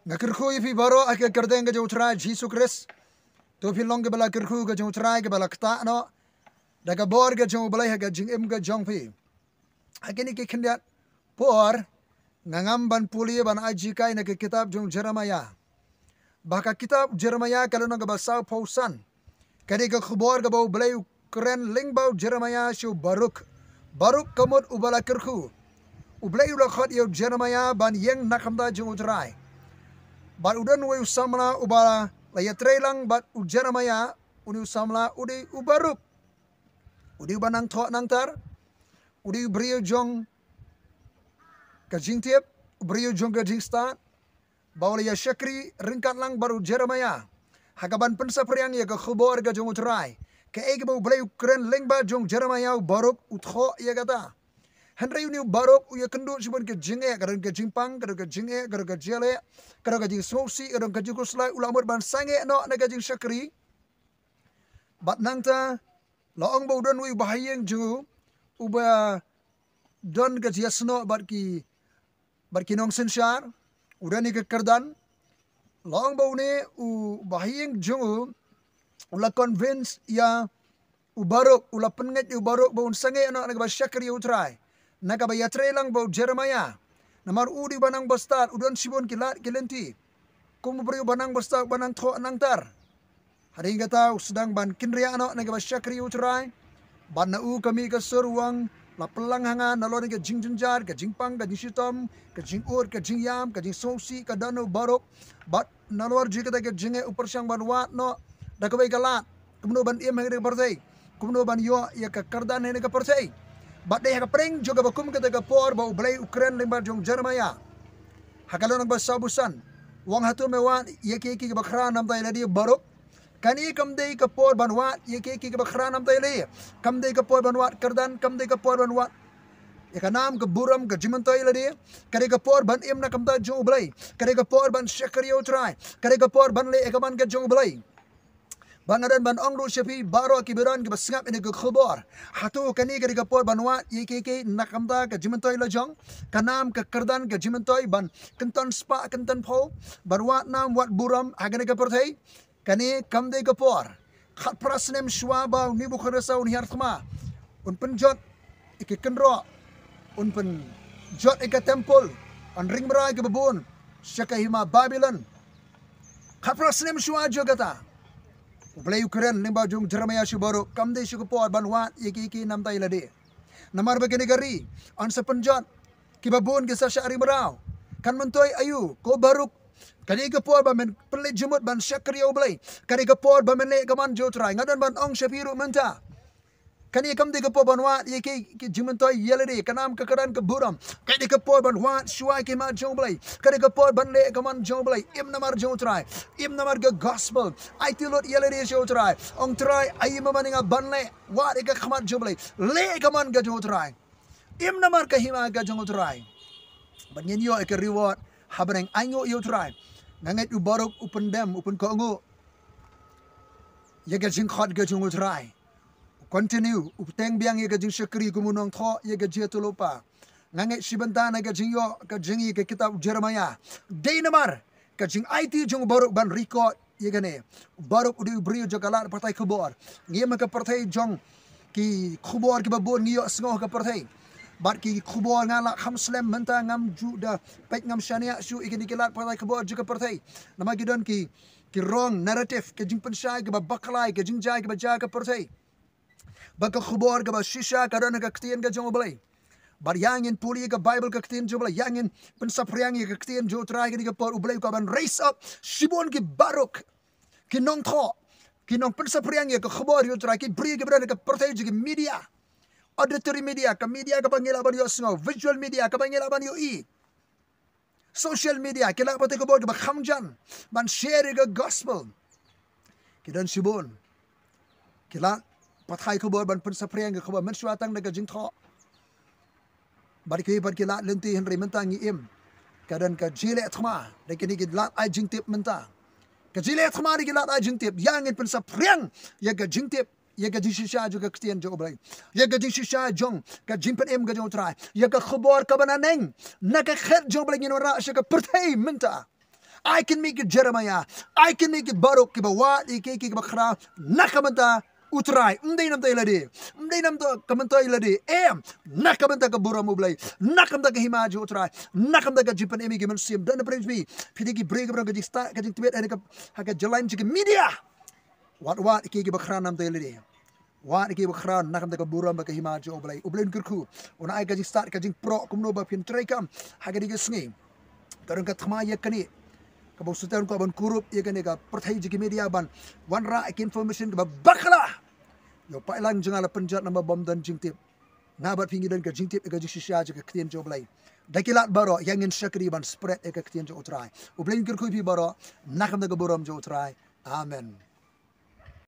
Ngakirku ifi baro ake kerdeng ke jautra Yesus Kristus. To filong ke bala kirku ke jautra ke bala kta no. Daga bor ke jau balai ke jing im ke jong pi. Akini ke kendiat por ngangam ban puli ban aji kai na ke kitab jong Jeremiah. Baka kitab Jeremiah kalau na ke basau pausan. Kadi ke khubor ke bau balai keren ling bau Jeremiah shu Baruk. Baruk kamut ubala kirku. Ublai ula khot yo Jeremiah ban yeng nakamda jong utrai. Bat udan we usamla ubala la yatrelang bat u Jeremiah uni usamla udi ubaruk. Udi banang tho nangtar. Udi brio jong kajing tiap, brio jong kajing start. Bawla ya syakri ringkat lang baru Jeremiah. Hakaban pensa priang ya ke khubor ke jong utrai. Ke ege bau blai keren lengba jong Jeremiah baruk utho ya kata. Henry uni barok uya kendu cibon ke jinge kadang ke jimpang kadang ke jinge kadang ke jele kadang ke jing sosi kadang ke jing kuslai ulamur ban sange no na ke jing syakri bat nangta laong bau don ui bahayeng ju uba don ke jiasno bat ki nong sensyar udan ni ke kerdan laong bau ne u bahayeng ju ula convince ya ubarok ula penget ubarok bau sange no na ke syakri utrai nakabaya trelang bau Jeremiah. Namar udi banang bastar udon sibon kilat kilenti. Kumu beriu banang bastar banang tho nangtar. Hari hingga tahu sedang ban kinria anak nakaba syakri utrai. Ban na kami ke seruang la pelang hanga nalon ke jing jenjar ke jingpang ke jingsitom ke jingur ke jingyam ke jing sosi ke danu barok. Bat nalor jika ke jinge upersyang ban wat no dakabai galat. Kemudian ban im hingga partai. Kemudian ban yo ya ke kardan hingga partai. Bat deh kapring juga bakum kata kapor bau belai Ukraine lembar jong Jeremiah. Hakalo nang basabusan. Wang hatu mewan yeki ki bakra nam tay ladi barok. Kani kam dei kapor banwat yeki ki bakra nam tay ladi. Kam dei kapor banwat kerdan kam dei kapor banwat. Yakanam ke buram ke jimantoy ladi. Kani kapor ban im na kam ta jong belai. Kani kapor ban syakriyo try. Kani kapor ban le ekaman ke jong belai. Bangadan ban ongru syafi baro kibiran ke basngap ini ke khubor. Hatu kani ke kapor banwat yeke nakamda ke jimentoy lajong. Kanam ke kerdan ke jimentoy ban kenton spa kenton po. Barwat nam wat buram agane ke pertai. Kani kamde kapor. Khat prasnem shwaba ni bukharasa un hiarthma. Un penjot ike kenro. Un penjot ike temple. An ringmera ke babun. Syakahima Babylon. Khat prasnem shwa jogata. Ublay Ukraine limba jong Jeremiah syubaro kamde syukupor banwat yeki nam tay lade. Namar bagani gari an sa penjat kibabun ke sa syari merau. Kan mentoy ayu ko baruk kani kapor ba men pelit jumut ban syakri ublay. Kani kapor ba men le kaman jotrai ngadan ban ong syapiru menta. Kani kamde kapor banwat yeki ki jimentoy yelade kanam kekaran ke buram. Kani kapor banwat syuai ke ma joblay. Kani kapor ban le kaman joblay im namar jotrai. Im namar ke gospel. Ai tilot yelade jotrai. Ong trai ai mamaninga ban le wat ke kaman joblay. Le kaman ke jotrai. Im namar ke hima ke jotrai. Ban nyenyo ke reward habaneng aingo jotrai. Nganget u barok u pendem u pen kongo. Ye ke jingkhot ke jotrai. Continue upteng biang ye gajing syakri kumunong tho ye gajia tulopa nganget sibantana gajing yo gajing ke kitab Jeremiah Deinamar gajing IT jong baruk ban record ye gane baruk udi brio jagalat partai khubor ngiem ke partai jong ki khubor ke babon ngiyo sngoh ke partai bat ki khubor ngala khamslem menta ngam juda pek ngam syania su ikini kilat partai khubor juga partai nama gidon ki wrong narrative ke jing pensai ke babaklai ke jing jai ke baja ke partai baka khubor ke shisha kadana ke ktien ke jong balai bar yangin puli ke bible ke ktien jong balai yangin pensapriang ke ktien jo trai ke por ublai ko ban raise up sibon ke barok ke nong tho ke nong pensapriang ke khubor jo trai ke bri ke berada ke partai ke media auditory media ke bangila ban yo sngo visual media ke bangila ban yo social media ke la partai ke bor ke khamjan ban share ke gospel ke dan sibon ke la pathai khubor ban pensapriang ke khubor men suatang daga jingtho barki kilat lenti henry mentang im kadan ka jile thma dekini ki lat ai jingtip menta Kajile thamari gilat a jingtip yang in pensa priang ya ga jingtip ya ga jisha juga Christian jo oblay ya ga jisha jong ga jimpen em ga jo trai ya ga khobor ka bananeng na ka khet jo oblay ni ra sha ka pertai minta I can make it Jeremiah I can make it Baruch ki bawa ki ba khra nakamanta utrai ndai nam tai ladi ndai nam to kamantai ladi nakamanta ka buram oblay nakamanta ka himaju utrai nakamanta ka jimpen em gi men sim dan praise be pidiki break bra ga jista ka jing tibet ka ha jalain ji media wat ki ba khra nam tai ladi wat ki ba khra nakamanta ka buram ka himaju oblay oblay kurku ona ai ka jing start ka jing pro kumno ba pin trai kam ha ga digi sngi karang ka thma ya kani kabau sutan ko ban kurup ye kane ka perthai ji media ban wan ra ek information ka bakla yo pailang jengala penjat nama bom dan jingtip nabat pingi dan ka jingtip ka jisha ji ka klien jo blai dakilat baro yang in shakri ban spread ka klien jo utrai ublein kirku pi baro nakam da borom jo utrai amen.